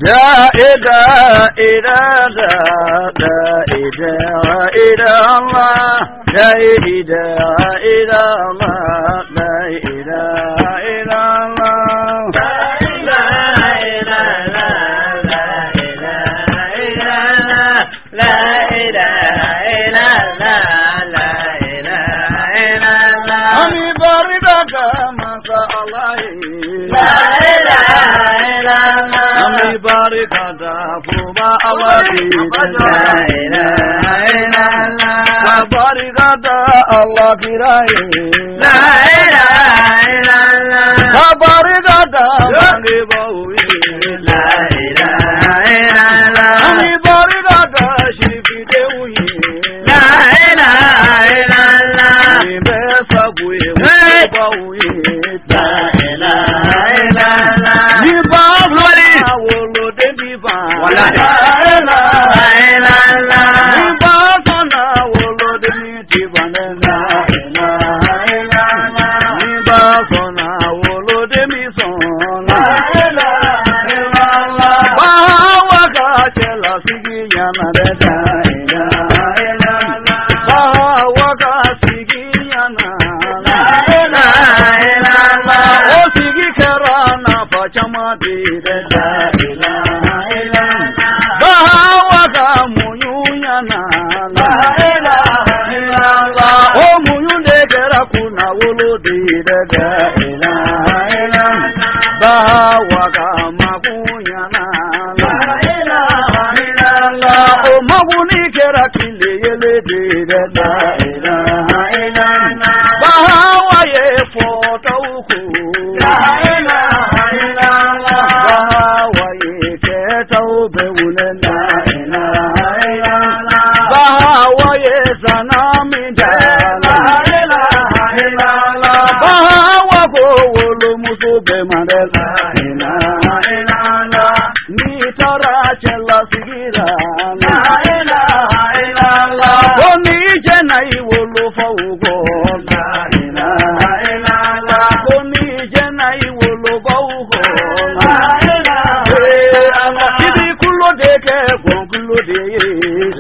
La ilaha illallah, la ilaha illallah, la ilaha illallah, la ilaha illallah, la ilaha illallah, la ilaha illallah, la ilaha illallah. Ami baridaka masa Allah, la ilaha illallah. Ami barikada fuba awadi la ilaha illallah barikada Allah kirai la ilaha illallah barikada mangi bawi la ilaha illallah ami barikada shirki dewi la ilaha illallah be sabui bawi la ilaha illallah ni bawi wolo de diva wala ilaha illallah ni basona wolo de diva la ilaha illallah ni basona wolo de misona la ilaha illallah bawa ka chela sigi yana de la ilaha illallah bawa ka sigi yana la ilaha illallah o sigi karana pachama de la ilaha illallah bawa ka muyunyana la ilaha illallah o muyunde kera kuna wolo de la ilaha illallah bawa ka magunyana la ilaha illallah o maguni kera kile yele de la ilaha illallah bawa ye fotauku la ilaha illallah bawa ye ketaube wule la ilaha illallah bawa ye sanamida la ilaha illallah bawa ko wolo musube mande la ilaha illallah ni tara chela sigira la ilaha illallah o ni jenai wolo faugo la ilaha illallah o ni jenai wolo faugo la ilaha illallah kidi kullo de ke gonkulo de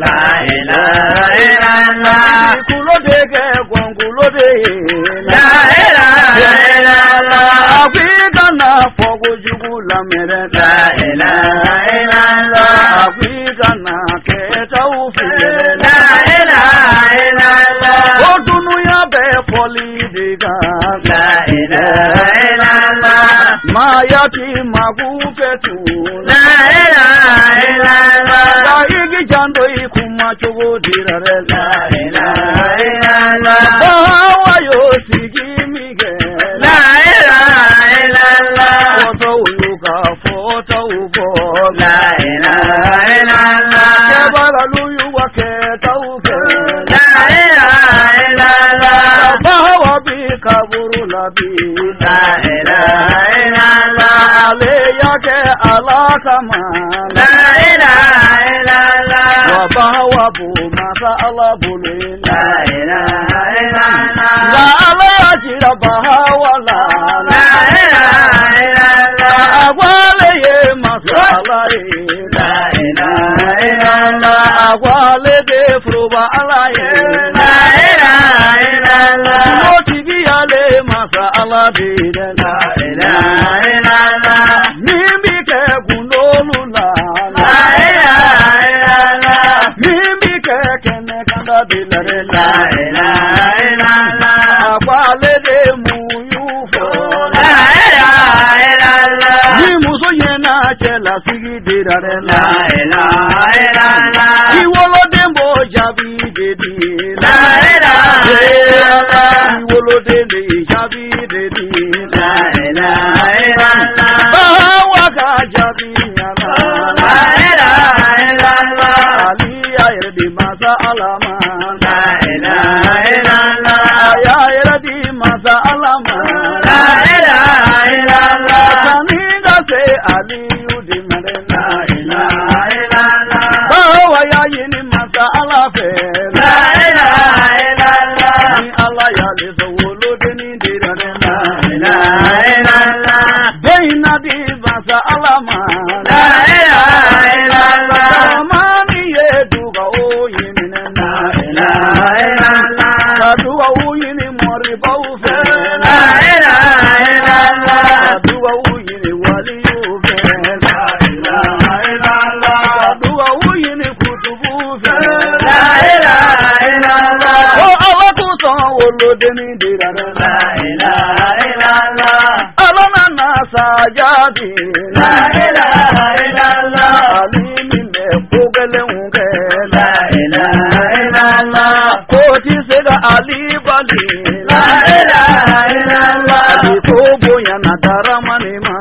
la ilaha illallah kullo de ke gonkulo de la ilaha illallah afigana fogo jugula mere la ilaha illallah afigana ke tawfi la ilaha illallah odunu ya be foli diga la ilaha illallah mayati magupetu la ilaha illallah daigi jando ikuma chogo dirare la ilaha illallah bawa yo sigi mige la ilaha illallah foto yuka foto ubo la ilaha illallah kebala luyu wake tauke la ilaha illallah bawa bi kaburu labi la ilaha illallah ale yake alakama la ilaha illallah wa bawa bu masa Allah bulu la ilaha illallah la ala jira bawa la ilaha illallah wale ye masa Allah la ilaha illallah wale de fruba Allah la ilaha illallah motigi ale masa Allah de la ilaha illallah mimi ke gunolu la ilaha illallah mimi ke kene kanda de la ilaha illallah wale de muyufo la ilaha illallah ni muso yena chela sigi dirare la ilaha illallah iwolo dembo jabi dedi la ilaha illallah iwolo dembe jabi dedi la ilaha illallah bawa ka jabi la ilaha illallah ali ayri masa alama la ilaha illallah ya ayri masa alama la ilaha illallah kaniga se ali udi mare la ilaha illallah bawa ya yini masa alafe la ilaha illallah ni Allah ya le so wolo de ni dirare la ilaha illallah beina di masa alama la ilaha ilaha illallah. Oh Allah tu sawolo deni dirara. La ilaha illallah. Allah nana sajadi. La ilaha illallah. Ali mile pogele unge. La ilaha illallah. Koji sega Ali bali. La ilaha illallah. Ali kobo yana daramani ma.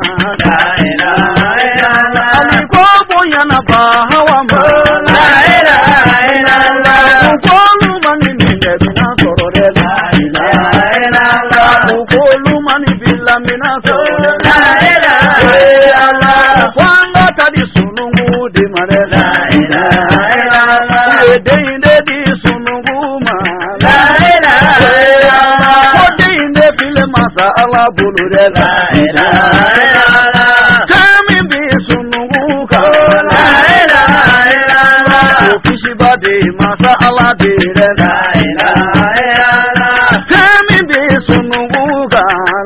La ilaha illallah. Ali kobo yana bahawa ma. La ilaha illallah. Ukolu mani mine bina sorore. La ilaha illallah. Ukolu mani bila mina sorore. La ilaha illallah. Kwanga tadi sunungu di mare. La ilaha illallah. Ede di sunungu ma. La ilaha illallah. Kode inde file masa Allah bulure. La ilaha illallah. Kami bi sunungu ka. La ilaha illallah. Okishi bade masa Allah dire. La ilaha illallah. Kami bi sunungu ka.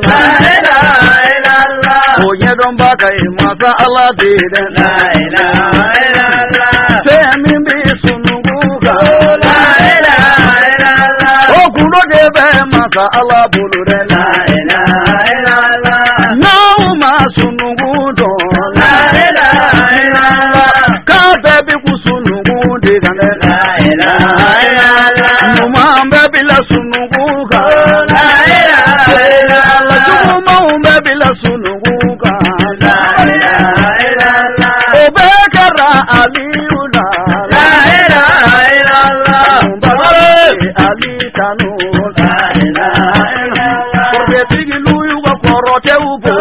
La ilaha illallah. Oye don bakai masa Allah dire. La ilaha illallah. Kami bi sunungu ka. La ilaha illallah. Okuno debe masa Allah bulure. La ilaha illallah. Now masunungu do. La ilaha illallah. Kabe bi kusunungu de gane. La ilaha illallah. Numambe bila sunungu ka. La ilaha illallah. Numambe bila sunungu ka. La ilaha illallah. Obekara aliuna. La ilaha illallah. Ali tanu. La ilaha illallah. Korbe luyu wa korote ubo.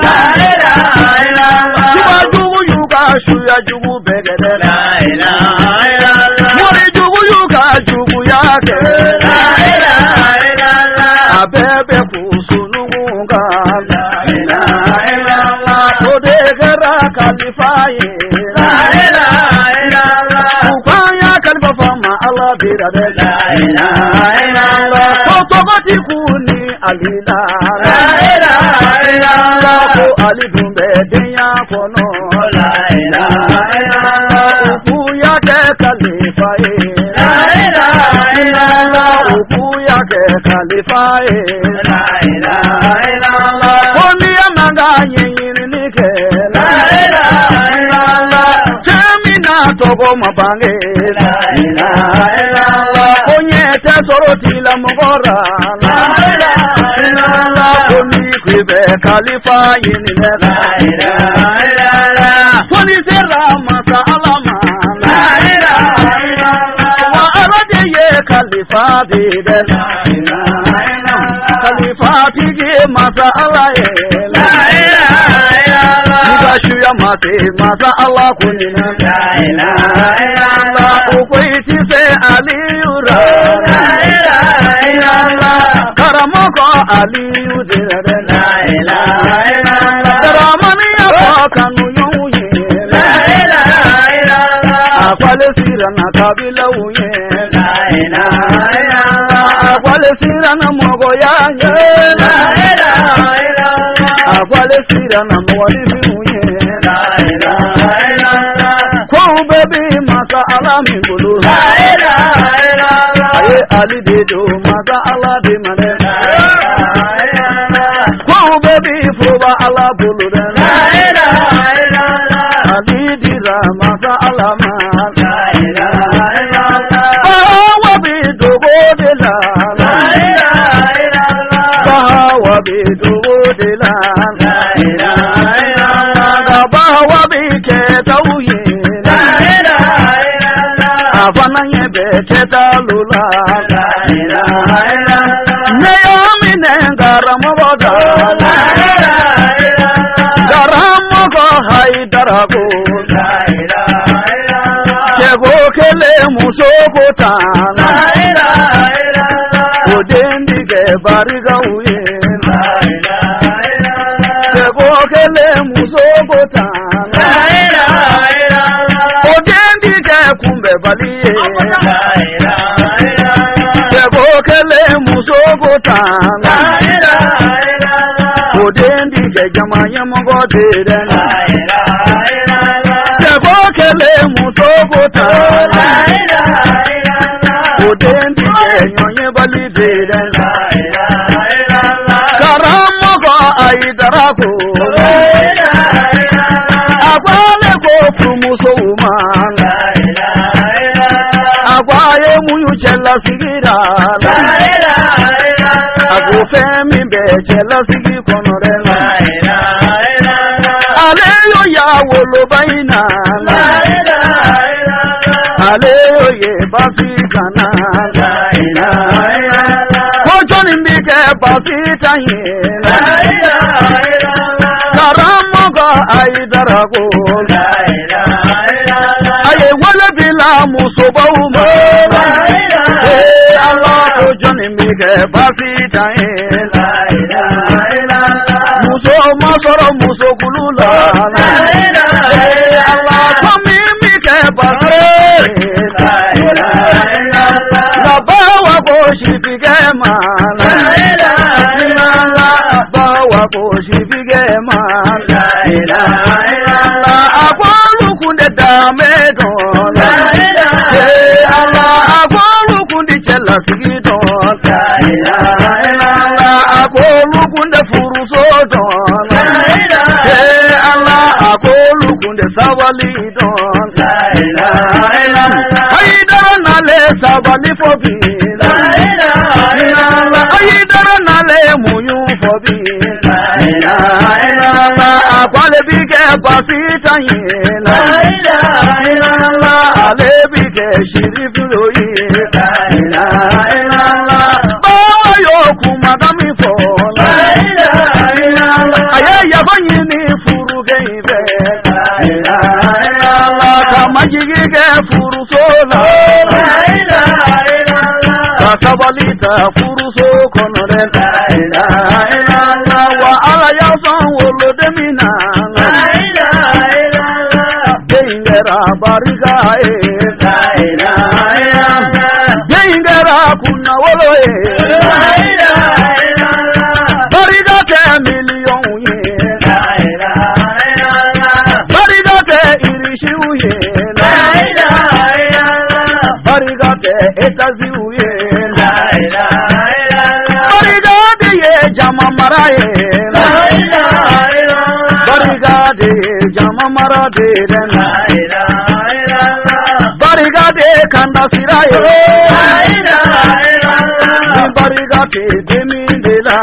La ilaha illallah. Juba jugu yuga shuya jugu begede. La ilaha illallah. Mori jugu yuga jugu yake. La ilaha illallah. Abebe kusununga. La ilaha illallah. Odegara kalifaye. La ilaha illallah. Ukaya kalbafama Allah birade. La ilaha illallah. Otobati kuni alila. La ilaha illallah. Ko ali dumbe denya kono. La ilaha illallah. Ukuya ke kalifaye. La ilaha illallah. Ukuya ke kalifaye. La ilaha illallah. Oni amanga yini ke. La ilaha illallah. Jamina togo mabange. La ilaha illallah. Onye te soroti la mugora. La ilaha illallah. Oni kwibe kalifa yini. La ilaha illallah. Oni sera masa alama. La ilaha illallah. Wa arade ye kalifa dide. La ilaha illallah. Kalifa tige masa alaye. La ilaha illallah. Niga shuya masa Allah kunina. La ilaha illallah. Ukoiti se aliyura. La ilaha illallah. Karamoko aliyudira. La ilaha illallah. Karamani apakanu yuye. La ilaha illallah. Afale sirana kabila uye. La ilaha illallah. Afale sirana mogoyanye. La ilaha illallah. Afale sirana mwalibi uye. La ilaha illallah. Kwa ubebi masa alami bulu. La ilaha illallah. Aye ali dedo masa ala de mane. La ilaha illallah. Kwa ubebi fuba ala bulu. La ilaha illallah. Ali dira masa alama. La ilaha illallah. Bahawa bidugo de la. La ilaha illallah. Bahawa bidugo de la. La ilaha illallah. Bahawa bike tauye. La ilaha illallah. Afana yebe tetalula. La ilaha illallah. Nayomi nengaramo boda. La ilaha illallah. Garamo ko haidarago. La ilaha illallah. Kego kele musoko ta. La ilaha illallah. Odendige bariga uye. La ilaha illallah. Kego kele musoko ta. La ilaha illallah. Odendige kumbe baliye. La ilaha illallah. Kego kele musoko ta. La ilaha illallah. Odendige jamanya mogodire. La ilaha illallah. Kego kele musoko ta. La ilaha illallah. dira la ilaha illallah karamo ko aidara ko la ilaha illallah akwale ko fumuso man la ilaha illallah akwaye muyu chela sigira la ilaha illallah akufemi be chela sigi konore la ilaha illallah aleyo ya wolo baina la ilaha illallah aleyo ye basikana la ilaha illallah kojoni mbike basita ye la ilaha illallah karamo ga aidara ko la ilaha illallah aye wala bila musobawuma la ilaha illallah kojoni mbike basita ye la ilaha illallah muso masoro muso kulula la ilaha illallah komi mbike basita la ilaha illallah la bawa boshi bigema la ilaha illallah bawa boshi bigema la ilaha illallah akwalu kunde damedo la ilaha illallah akwalu kunde chela sigido la ilaha illallah akwalu kunde furuso do la ilaha illallah akwalu kunde sawali do la ilaha illallah aidara nale sawali fobi la ilaha illallah aidara nale muyu fobi la ilaha illallah akwale bige basita ye la ilaha illallah ale bige shirifu loyi la ilaha illallah bayo kumadami fo la ilaha illallah ayaya banyini furuge ibe la ilaha illallah kamajige ge furuso la ilaha illallah kabalita furuso konore la ilaha illallah wa ala yasan wolo demina la ilaha illallah deingera bariga la ilaha illallah deingera kunna wolo la ilaha illallah bariga te million ye la ilaha illallah bariga te irishu ye la ilaha illallah bariga te etaziu ye la ilaha illallah bariga de ye jama maraye la ilaha illallah bariga de jama marade la ilaha illallah bariga de kanda siraye la ilaha illallah bariga de demi de la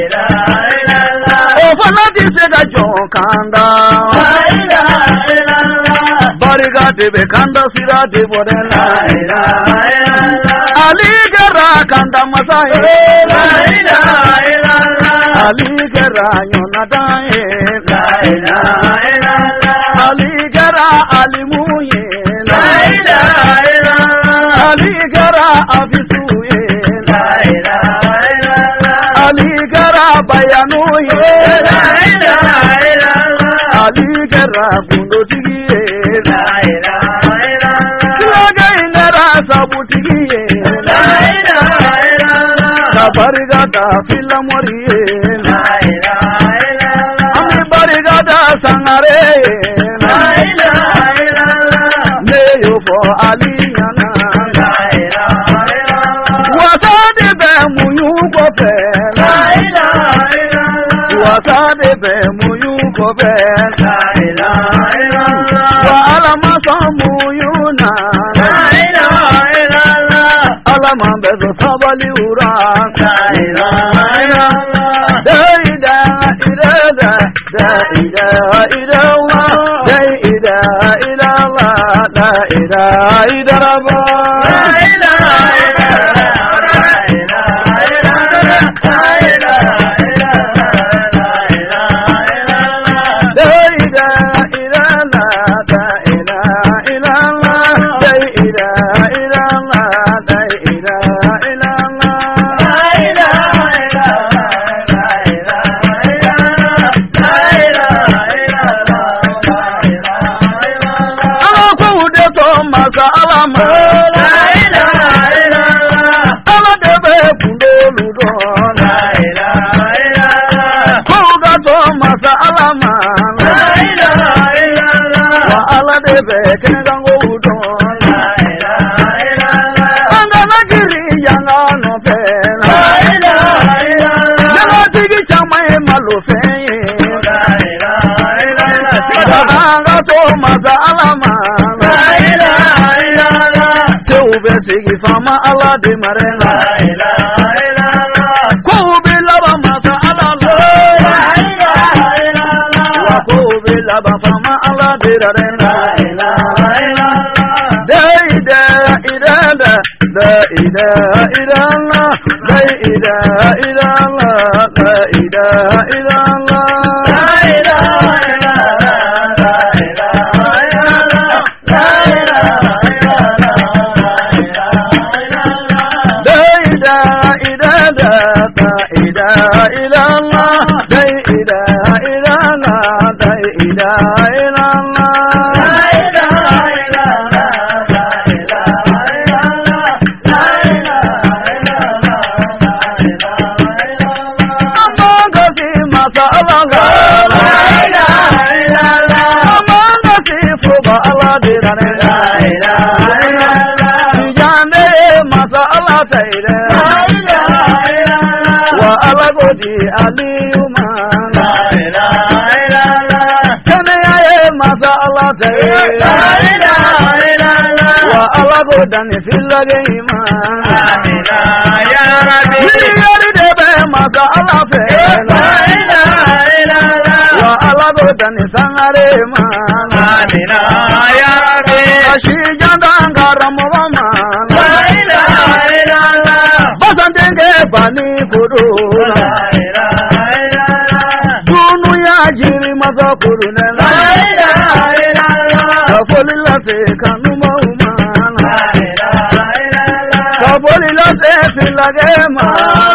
ilaha illallah o fana di se da jokanda la ilaha illallah bariga de be kanda sirade bore la ilaha illallah ali gara kanda masaye la ilaha illallah ali gara yona dae la ilaha illallah ali gara alimuye la ilaha illallah ali gara abisuye la ilaha illallah ali gara bayanuye la ilaha illallah ali gara bundotiye la ilaha illallah laga ingara sabutiye la ilaha illallah kabariga da filamoriye la ilaha illallah ami bariga da sangare la ilaha illallah neyo fo aliyana la ilaha illallah wasade be muyu ko fe la ilaha illallah wasade be muyu ko fe la ilaha illallah wa alama samuyuna la ilaha illallah alama bezo sabali ura la ilaha illallah la ilaha illallah la ilaha illallah la ilaha illallah la ilaha illallah la ilaha Be to masa alama la ilaha illallah se ube sigi fama ala de mare la ilaha illallah ko ube laba masa alama la ilaha illallah wa ko ube laba fama ala de rare la ilaha illallah la ilaha illallah la ilaha illallah la ilaha illallah la ilaha illallah dan filage iman ya rabbi yari de be maka ala fe la ilaha illallah wa ala go dan sangare man amina ya rabbi ashi jandan garam mama la ilaha illallah basandenge bani kudu la ilaha illallah dunu ya jiri maka kudu la ilaha illallah folilla fe kanu filage ma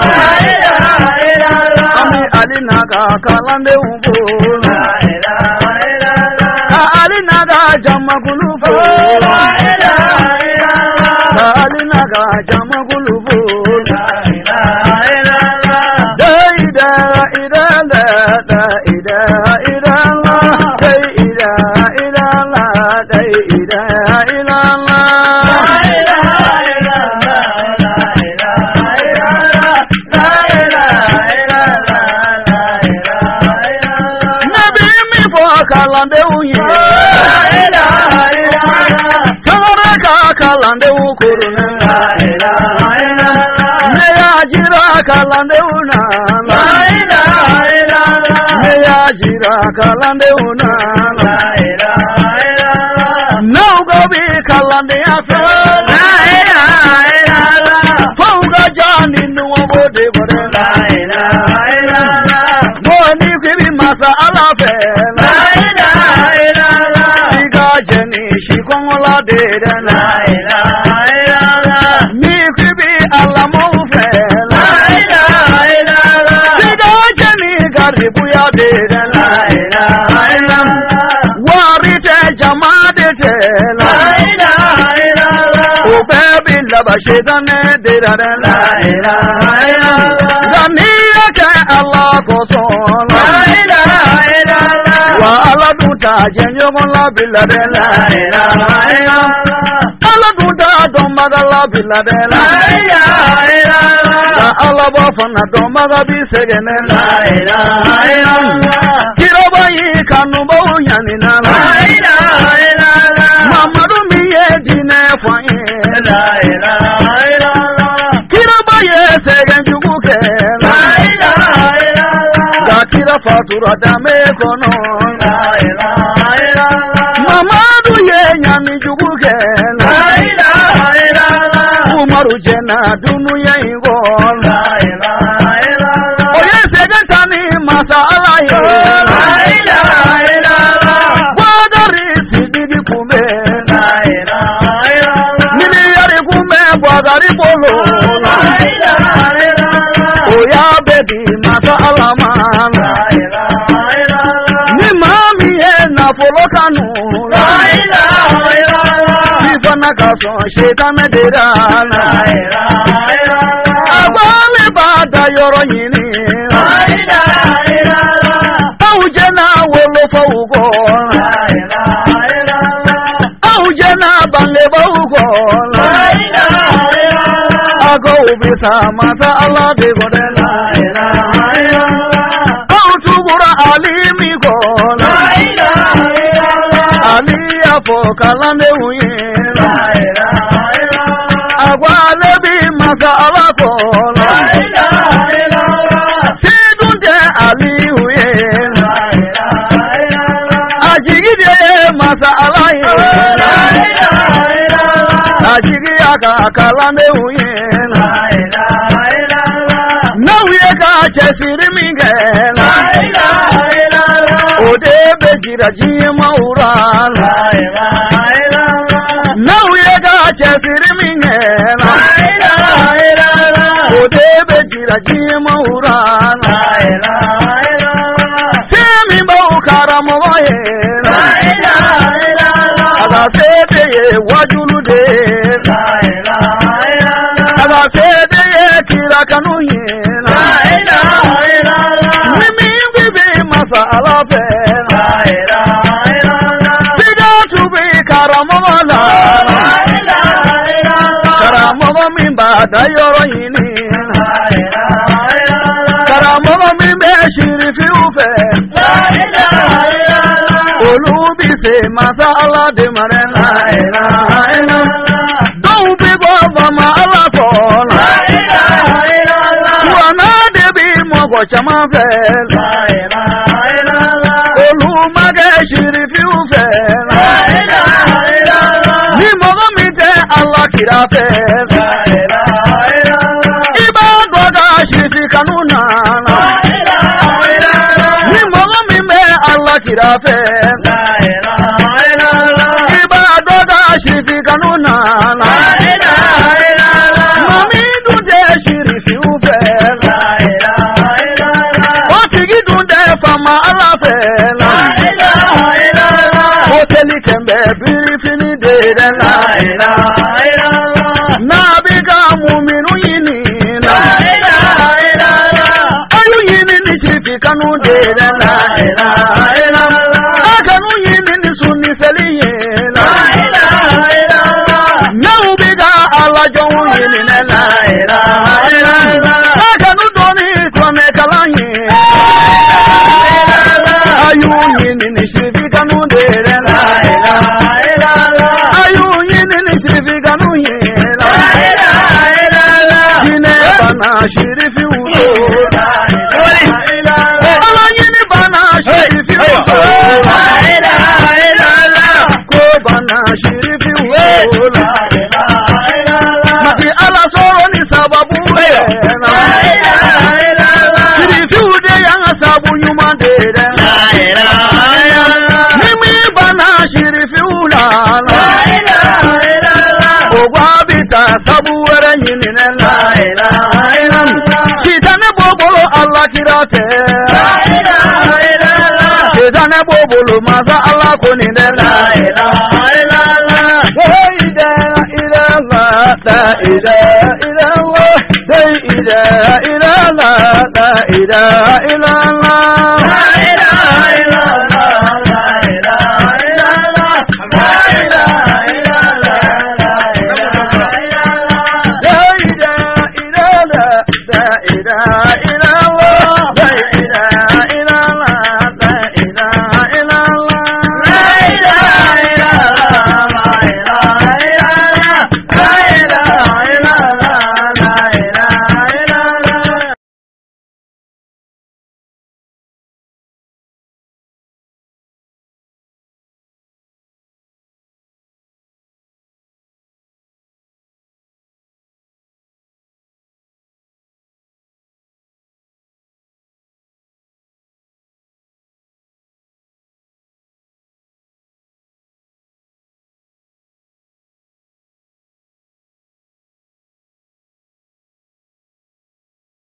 la ilaha illallah ami alina ka kalande umbu la ilaha illallah alina ka jamma kulufu la ilaha illallah alina ka jamma kulufu la ilaha illallah la ilaha illallah la ilaha illallah la ilaha illallah la ilaha illallah kalande uye la ilaha illallah sara ka kalande ukuruna la ilaha illallah ne ajira kalande una la ilaha illallah ne ajira kalande una la ilaha illallah no gobi kalande afa la ilaha illallah fauga jani nuwo de bore la ilaha illallah moni kibi masa ala fe Shikongola de la ilaha illallah mi kibi alla mo fe la ilaha illallah siga jani garibu ya de la ilaha illallah warite jamade te la ilaha illallah o baby laba shedane de la ilaha illallah daniya ka Allah ko so la ilaha illallah wa ala duta jenyo la bila de la ilaha illallah ala duta do magala bila de la ilaha illallah ala bo fana do magabi segene la ilaha illallah kirabai kanu bo yani na la ilaha illallah mamadu mi ye dine fa la ilaha illallah kirabai segen jugu ke la ilaha illallah kira fatura dame kono la ilaha illallah mamadu ye nyami jubuke la ilaha illallah umaru jena dunu ye ingo la ilaha illallah oye segantani masala ye la ilaha illallah wadari sididi kume la ilaha illallah nini yari kume wadari bolo la ilaha illallah oya bedi masala ma la ilaha illallah ni mami ye na folokanu la ilaha illallah sifana kaso shetan dera la ilaha illallah agwale bada yoro yini la ilaha illallah aujena wolo fawgo la ilaha illallah aujena bange bawgo la ilaha illallah ago bisa mata Allah de gode la ilaha illallah autugura alimi go la ilaha illallah ya fo kalande uye la ilaha illallah agwa lebi maka alako la ilaha illallah sidunde ali uye la ilaha illallah ajigide maka alaye la ilaha illallah ajigi aka kalande uye la ilaha illallah nauye ka chesiri minge la ilaha illallah ode bejira jima ura la ilaha illallah nauye ka chesiri minge la ilaha illallah ode bejira jima ura la ilaha illallah semi bau karamo waye la ilaha illallah ala sede wajulude la ilaha illallah ala sede kirakanu ye la ilaha illallah mimi bibi masa ala fe la ilaha illallah biga tu bi karamo la ilaha illallah karamo min ba da yoro yini la ilaha illallah karamo min be shirifi ufe la ilaha illallah olubi se masa ala de mare la ilaha illallah don't be go mama ala ko la ilaha illallah wana de bi mo go chama fe la ilaha illallah olu mage shirifi ufe la ilaha illallah ni mo mi de Allah kira fe la ilaha illallah ibadu ga shirifi kanuna la ilaha illallah ni mo mi me Allah kira fe la ilaha illallah ibadu ga shirifi kanuna la ilaha illallah mami du de shirifi ufe la ilaha illallah otigi du de fama Allah fe la ilaha illallah oteli kembe birifini de la ilaha illallah nabiga mu'minu yini la ilaha illallah ayu yini ni shirifi kanu de la ilaha illallah akanu yini ni sunni seliye la ilaha illallah naubiga Allah jawu yini la ilaha illallah akanu doni kome kalanye ayu yini ni shirifi kanu de la ilaha illallah ayu yini ni shirifi kanu ye la ilaha illallah yine bana shirifi udo la ilaha illallah Allah yini bana shirifi udo la ilaha illallah ko bana shirifi udo la ilaha illallah mati Allah soro ni sababu la ilaha illallah shirifi udo yang sabu nyuma de la ilaha illallah mimi bana shirifi udo la ilaha illallah ogwa bita sabu were nyini la ilaha illallah kitane bobolo Allah kirate la ilaha illallah kitane bobolo maza Allah koni la ilaha illallah la ilaha illallah la ilaha illallah la ilaha illallah la ilaha illallah